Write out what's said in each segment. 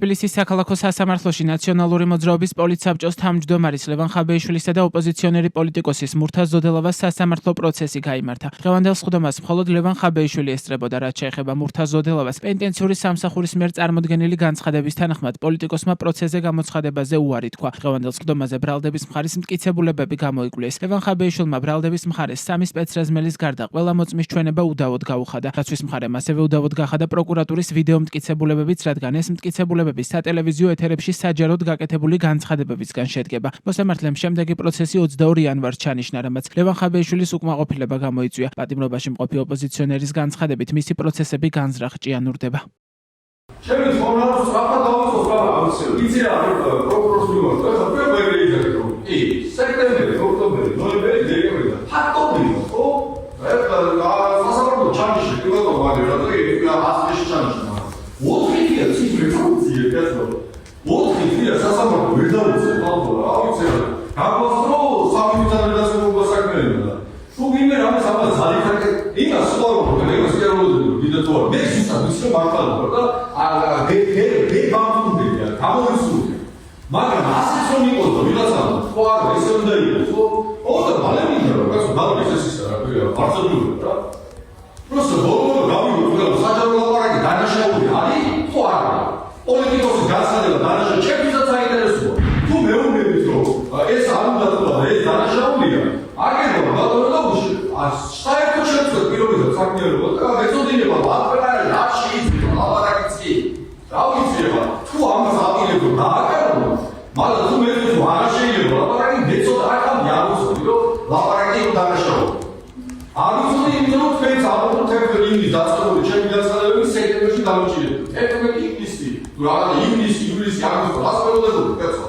თბილისის საქალაქო სასამართლოში ნაციონალური მოძრაობის პოლიტსაბჭოს თავმჯდომარის ლევან ხაბეიშვილისა და ოპოზიციონერი პოლიტიკოსის მურთაზ ზოდელავას სასამართლო პროცესი გაიმართა. დღევანდელ სხდომას მხოლოდ ლევან ხაბეიშვილი ესწრებოდა, რაც შეეხება მურთაზ ზოდელავას. პენტენციური სამსახურის მიერ წარმოდგენილი განცხადების თანახმად პოლიტიკოსმა პროცესზე გამოცხადებაზე უარი თქვა. დღევანდელ სხდომაზე ბრალდების მხარის მტკიცებულებები გამოიკვლიეს. ლევან ხაბეიშვილმა ბრალდების მხარეს 3 სპეცრაზმელის გარდა ყველა მოწმის ჩვენება უდავოდ გაუხადა. დაცვის მხარემ ასევე უდავოდ გახადა პროკურატურის ვიდეო მტკიცებულებებიც, რადგან ეს მტკიცებულებები სატელევიზიო ეთერებში საჯაროდ გაკეთებული განცხადებებისგან შედგება. მოსამართლემ შემდეგი პროცესი 22 იანვარს ჩანიშნა, რამაც ლევან ხაბეიშვილის უკმაყოფილება გამოიწვია. პატიმრობაში მყოფი ოპოზიციონერის განცხადებით მისი პროცესები განზრახ ჭიანურდება. ჩემი თქმაოს ახლა დავუწყო ამასე. იცი რა პროკურორს მივარდა, ხა პროექტი კი, სექტემბერი, ოქტომბერი, ნოემბერი, დეკემბერი. ფაქტობრივად, ხო? სასამართლო ჩანიშნა, კიდევ მაგერა და იგი ასწლეში ჩანიშნა. 4 თვეა ციფრი ფუნქცია კაცო. 4 თვეა სასამართლო ვერ დაუწევს ალბათ, რა ვიცი რა. გაგვასწრო სამიწარე დასაბრუნებლად საქმეა. თუ ვინმე რამეს ამას ზალიქაკე, იმას სწორობ, იმას კეროლოდი დიდათო. მე ზუსტად ისე მართალია და მე გამომდია, გამოვისურვია. მაგრამ ასეც რომ იყოს და ვიღაცა ხო არა, ესე უნდა იყოს, ხო? ოღონდ ბალემია რა, კაცო, ბალემი ეს ისე რა, პარცოდული რა. просто ბოლო გავიგო, საჯარო ლაპარაკი დანაშაული არის, თუ არა? პოლიტიკოსის განცხადება დანაშაული ჩემთვისაც საინტერესოა. თუ მეუბნებით რომ ეს არ უნდა თქვა, ეს დანაშაულია, აგერვა ბატონო და საერთოდ შეცდეთ პირობითად საქმიანობა და მეწოდინება ლაპარაკი რა შეიძლება ლაპარაკიც კი. რა ვიცი რა, თუ ამას აპირებო და აკარებო, მაგრამ თუ მეც რომ არ შეიძლება ლაპარაკი მეწოდა არ ხარ მიაღწევი რომ ლაპარაკი იყო დანაშაული. არ ვიცოდი იმიტომ რომ თქვენს აპროტექტორი იმის დაწყებული ჩემი განცხადებები სექტემბერში დამოჩილეთ. 11 ივნისი, რა ივნისი, ივლისი, აგვისტო, რას მელოდებოდი კაცო?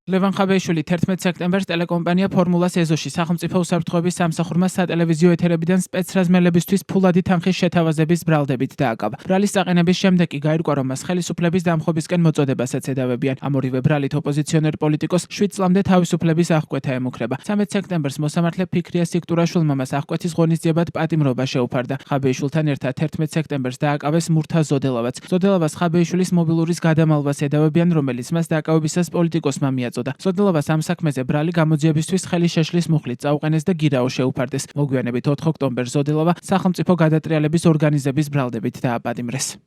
ლევან ხაბეიშვილი 11 სექტემბერს ტელეკომპანია ფორმულას ეზოში სახელმწიფო უსაფრთხოების სამსახურმა სატელევიზიო ეთერებიდან სპეცრაზმელებისთვის ფულადი თანხის შეთავაზების ბრალდებით დააკავა. ბრალის საყენების შემდეგ კი გაირკვა, რომ მას ხელისუფლების დამხობისკენ მოწოდებასაც ედავებიან. ამ ორივე ბრალით ოპოზიციონერ პოლიტიკოს 7 წლამდე თავისუფლების აღკვეთა ემუქრება. 13 სექტემბერს მოსამართლე ფიქრია სიქტურაშვილმა მას აღკვეთის ღონისძიებად პატიმრობა შეუფარდა. ხაბეიშვილთან ერთად 11 სექტემბერს დააკავეს მურთაზ ზოდელავაც. ზოდელავას ხაბეიშვილის მობილურის გადამალვას ედავებიან, რომელიც მას დაკავებისას პოლიტიკოსმა მიაწოდა. ზოდელავას ამ საქმეზე ბრალი გამოძიებისთვის ხელი შეშლის მუხლით წაუყენეს და გირაო შეუფარდეს. მოგვიანებით 4 ოქტომბერს ზოდელავა სახელმწიფო გადატრიალების ორგანიზების ბრალდებით დააპატიმრეს.